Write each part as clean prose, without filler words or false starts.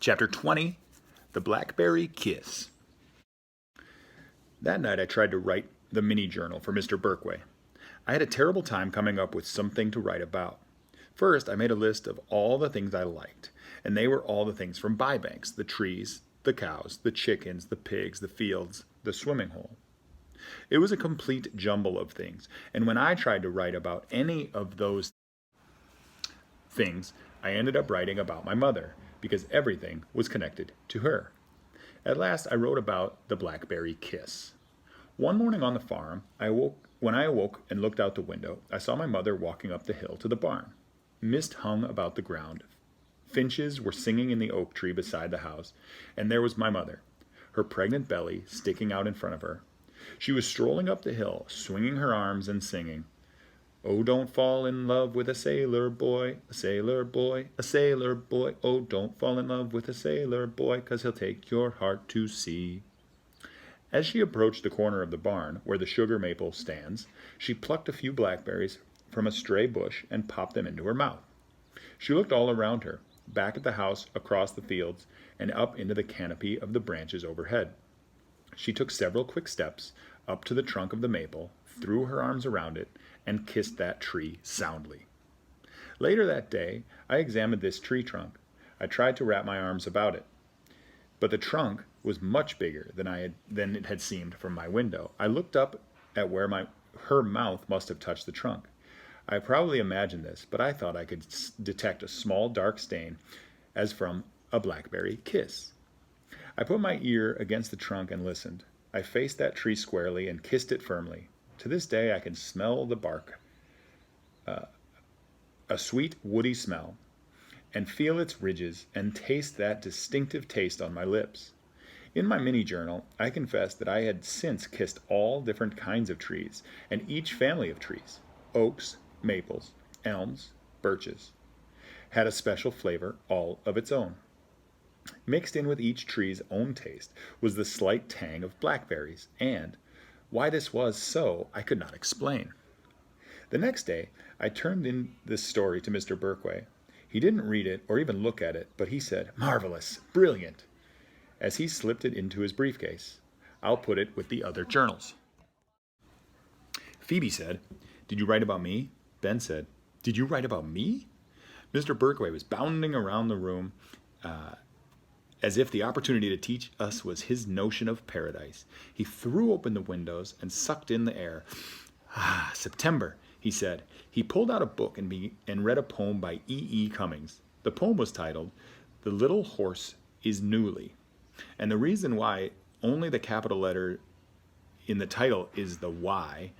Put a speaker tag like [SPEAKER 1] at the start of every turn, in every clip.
[SPEAKER 1] Chapter 20, The BlackBerry Kiss. That night I tried to write the mini journal for Mr. Birkway. I had a terrible time coming up with something to write about. First, I made a list of all the things I liked, and they were all the things from buybanks, the trees, the cows, the chickens, the pigs, the fields, the swimming hole. It was a complete jumble of things, and when I tried to write about any of those things, I ended up writing about my mother, because everything was connected to her. At last, I wrote about the BlackBerry kiss. One morning on the farm, when I awoke and looked out the window, I saw my mother walking up the hill to the barn. Mist hung about the ground. Finches were singing in the oak tree beside the house, and there was my mother, her pregnant belly sticking out in front of her. She was strolling up the hill, swinging her arms and singing, "Oh, don't fall in love with a sailor boy, a sailor boy, a sailor boy. Oh, don't fall in love with a sailor boy, 'cause he'll take your heart to sea." As she approached the corner of the barn, where the sugar maple stands, she plucked a few blackberries from a stray bush and popped them into her mouth. She looked all around her, back at the house, across the fields, and up into the canopy of the branches overhead. She took several quick steps up to the trunk of the maple, threw her arms around it, and kissed that tree soundly. Later that day, I examined this tree trunk. I tried to wrap my arms about it, but the trunk was much bigger than it had seemed from my window. I looked up at where her mouth must have touched the trunk. I probably imagined this, but I thought I could detect a small dark stain as from a blackberry kiss. I put my ear against the trunk and listened. I faced that tree squarely and kissed it firmly. To this day I can smell the bark, a sweet woody smell, and feel its ridges and taste that distinctive taste on my lips. In my mini journal, I confess that I had since kissed all different kinds of trees, and each family of trees, oaks, maples, elms, birches, had a special flavor all of its own. Mixed in with each tree's own taste was the slight tang of blackberries, and why this was so, I could not explain. The next day, I turned in this story to Mr. Birkway. He didn't read it or even look at it, but he said, "Marvelous, brilliant," as he slipped it into his briefcase. "I'll put it with the other journals." Phoebe said, "Did you write about me?" Ben said, "Did you write about me?" Mr. Birkway was bounding around the room as if the opportunity to teach us was his notion of paradise. He threw open the windows and sucked in the air. "Ah, September," he said. He pulled out a book and read a poem by E. Cummings. The poem was titled, "The Little Horse is Newly," and the reason why only the capital letter in the title is the Y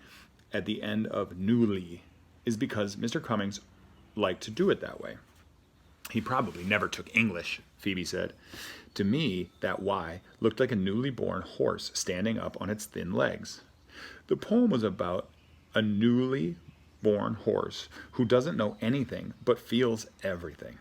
[SPEAKER 1] at the end of newly is because Mr. Cummings liked to do it that way. "He probably never took English," Phoebe said. To me, that Y looked like a newly born horse standing up on its thin legs. The poem was about a newly born horse who doesn't know anything but feels everything.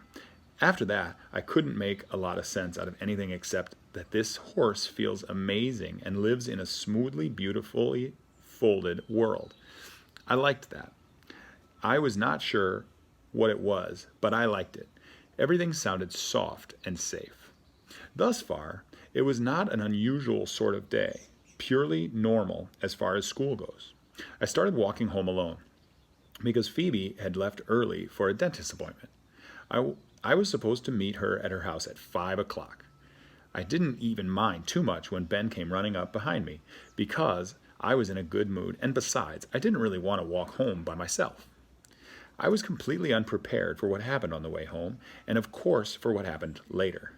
[SPEAKER 1] After that, I couldn't make a lot of sense out of anything except that this horse feels amazing and lives in a smoothly, beautifully folded world. I liked that. I was not sure what it was, but I liked it. Everything sounded soft and safe. Thus far, it was not an unusual sort of day, purely normal as far as school goes. I started walking home alone, because Phoebe had left early for a dentist appointment. I was supposed to meet her at her house at 5 o'clock. I didn't even mind too much when Ben came running up behind me, because I was in a good mood, and besides, I didn't really want to walk home by myself. I was completely unprepared for what happened on the way home, and of course for what happened later.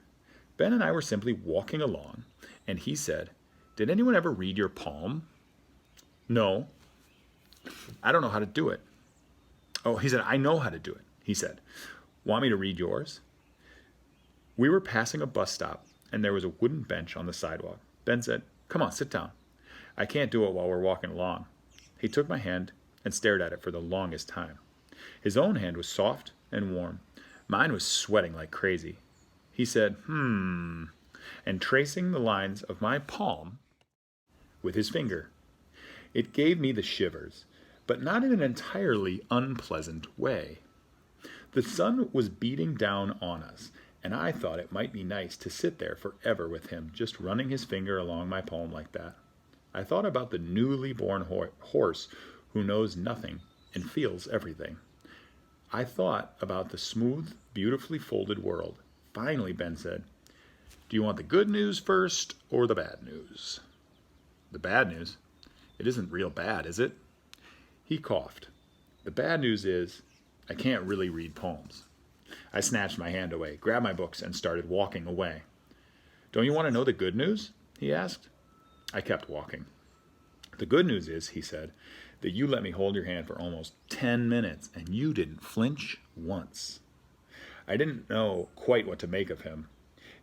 [SPEAKER 1] Ben and I were simply walking along, and he said, "Did anyone ever read your palm?" "No. I don't know how to do it." "Oh," he said, "I know how to do it," he said. "Want me to read yours?" We were passing a bus stop, and there was a wooden bench on the sidewalk. Ben said, "Come on, sit down." "I can't do it while we're walking along." He took my hand and stared at it for the longest time. His own hand was soft and warm. Mine was sweating like crazy. He said, and tracing the lines of my palm with his finger. It gave me the shivers, but not in an entirely unpleasant way. The sun was beating down on us, and I thought it might be nice to sit there forever with him, just running his finger along my palm like that. I thought about the newly born horse who knows nothing and feels everything. I thought about the smooth, beautifully folded world. Finally, Ben said, "Do you want the good news first or the bad news?" "The bad news? It isn't real bad, is it?" He coughed. "The bad news is I can't really read poems." I snatched my hand away, grabbed my books, and started walking away. "Don't you want to know the good news?" he asked. I kept walking. "The good news is," he said, "that you let me hold your hand for almost 10 minutes, and you didn't flinch once." I didn't know quite what to make of him.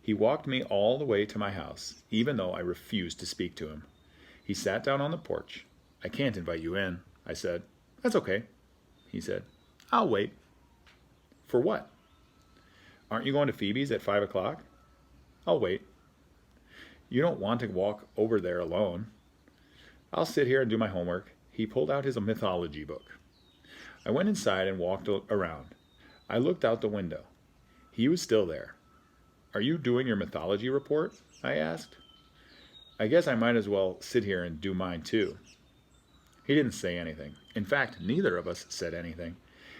[SPEAKER 1] He walked me all the way to my house, even though I refused to speak to him. He sat down on the porch. "I can't invite you in," I said. "That's okay," he said. "I'll wait." "For what?" "Aren't you going to Phoebe's at 5 o'clock?" "I'll wait." "You don't want to walk over there alone." "I'll sit here and do my homework." He pulled out his mythology book. I went inside and walked around. I looked out the window. He was still there. "Are you doing your mythology report?" I asked. "I guess I might as well sit here and do mine too." He didn't say anything. In fact, neither of us said anything.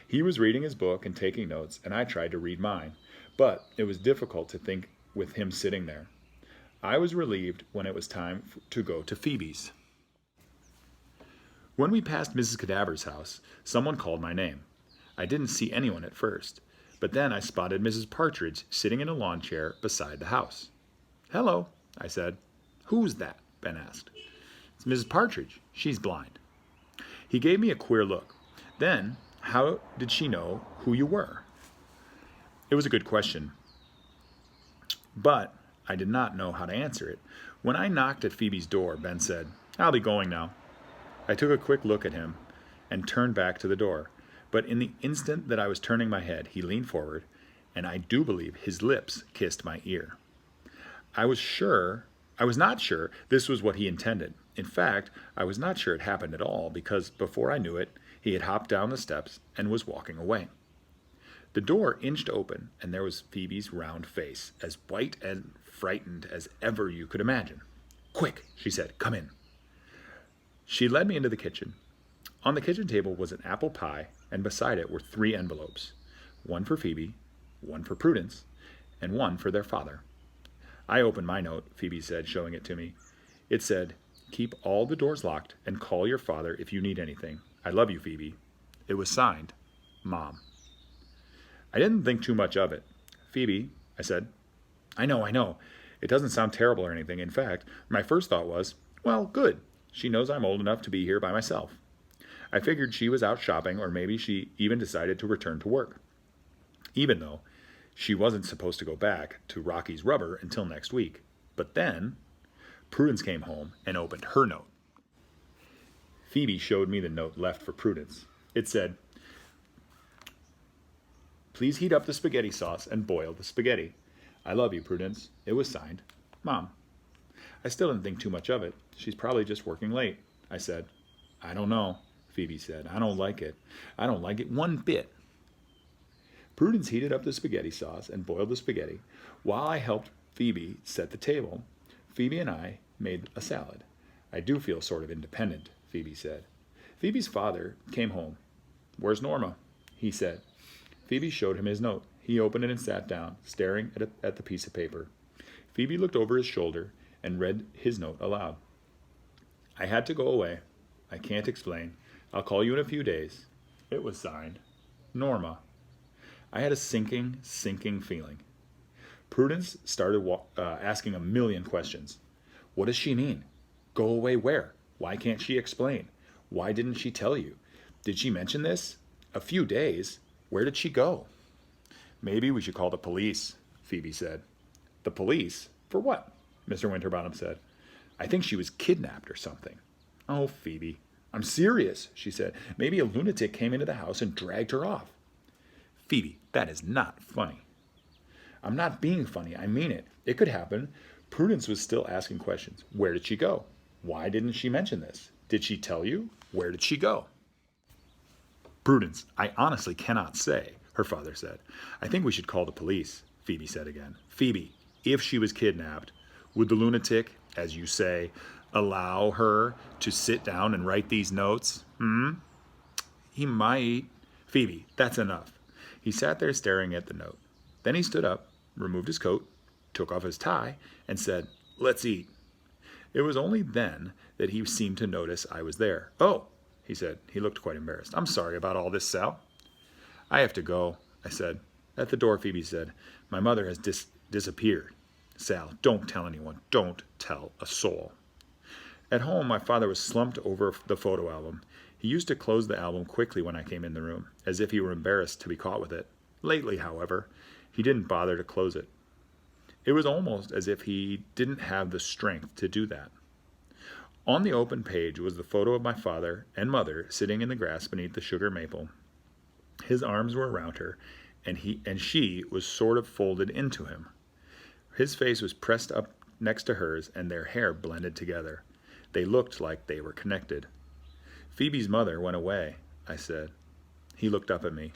[SPEAKER 1] He was reading his book and taking notes, and I tried to read mine, but it was difficult to think with him sitting there. I was relieved when it was time to go to Phoebe's. When we passed Mrs. Cadaver's house, someone called my name. I didn't see anyone at first, but then I spotted Mrs. Partridge sitting in a lawn chair beside the house. "Hello," I said. "Who's that?" Ben asked. "It's Mrs. Partridge. She's blind." He gave me a queer look. "Then, how did she know who you were?" It was a good question, but I did not know how to answer it. When I knocked at Phoebe's door, Ben said, "I'll be going now." I took a quick look at him and turned back to the door. But in the instant that I was turning my head, he leaned forward, and I do believe his lips kissed my ear. I was not sure this was what he intended. In fact, I was not sure it happened at all, because before I knew it, he had hopped down the steps and was walking away. The door inched open, and there was Phoebe's round face, as white and frightened as ever you could imagine. "Quick," she said, "come in." She led me into the kitchen. On the kitchen table was an apple pie, and beside it were 3 envelopes, one for Phoebe, one for Prudence, and one for their father. I opened my note, Phoebe said, showing it to me. It said, "Keep all the doors locked and call your father if you need anything. I love you, Phoebe." It was signed, Mom. I didn't think too much of it. "Phoebe," I said. I know. It doesn't sound terrible or anything. In fact, my first thought was, well, good. She knows I'm old enough to be here by myself." I figured she was out shopping, or maybe she even decided to return to work, even though she wasn't supposed to go back to Rocky's Rubber until next week. But then Prudence came home and opened her note. Phoebe showed me the note left for Prudence. It said, "Please heat up the spaghetti sauce and boil the spaghetti. I love you, Prudence." It was signed, Mom. I still didn't think too much of it. "She's probably just working late," I said. "I don't know," Phoebe said. "I don't like it. I don't like it one bit." Prudence heated up the spaghetti sauce and boiled the spaghetti. While I helped Phoebe set the table, Phoebe and I made a salad. "I do feel sort of independent," Phoebe said. Phoebe's father came home. "Where's Norma?" he said. Phoebe showed him his note. He opened it and sat down, staring at the piece of paper. Phoebe looked over his shoulder and read his note aloud. "I had to go away. I can't explain. I'll call you in a few days." It was signed, Norma. I had a sinking feeling. Prudence started asking a million questions. What does she mean? Go away where? Why can't she explain? Why didn't she tell you? Did she mention this? A few days? Where did she go? "Maybe we should call the police," Phoebe said. "The police? For what?" Mr. Winterbottom said. "I think she was kidnapped or something." "Oh, Phoebe." "I'm serious," she said. "Maybe a lunatic came into the house and dragged her off." "Phoebe, that is not funny." "I'm not being funny. I mean it. It could happen." Prudence was still asking questions. Where did she go? Why didn't she mention this? Did she tell you? Where did she go? "Prudence, I honestly cannot say," her father said. "I think we should call the police." Phoebe said again. Phoebe, if she was kidnapped, would the lunatic, as you say, allow her to sit down and write these notes? He might. Phoebe, that's enough. He sat there staring at the note. Then he stood up, removed his coat, took off his tie, and said, "Let's eat." It was only then that he seemed to notice I was there. "Oh," he said. He looked quite embarrassed. "I'm sorry about all this, Sal." "I have to go," I said. At the door, Phoebe said, "My mother has disappeared." "Sal, don't tell anyone. Don't tell a soul." At home, my father was slumped over the photo album. He used to close the album quickly when I came in the room, as if he were embarrassed to be caught with it. Lately, however, he didn't bother to close it. It was almost as if he didn't have the strength to do that. On the open page was the photo of my father and mother sitting in the grass beneath the sugar maple. His arms were around her, and she was sort of folded into him. His face was pressed up next to hers, and their hair blended together. They looked like they were connected. "Phoebe's mother went away," I said. He looked up at me.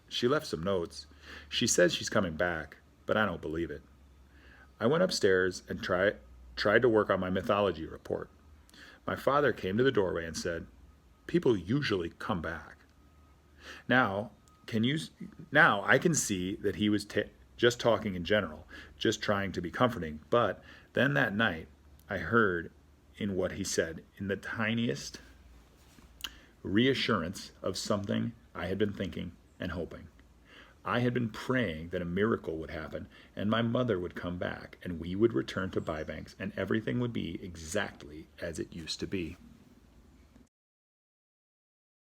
[SPEAKER 1] "She left some notes. She says she's coming back, but I don't believe it." I went upstairs and tried to work on my mythology report. My father came to the doorway and said, "People usually come back." Now I can see that he was just talking in general, just trying to be comforting. But then that night, I heard in what he said, in the tiniest reassurance of something I had been thinking and hoping. I had been praying that a miracle would happen, and my mother would come back, and we would return to Bybanks, and everything would be exactly as it used to be.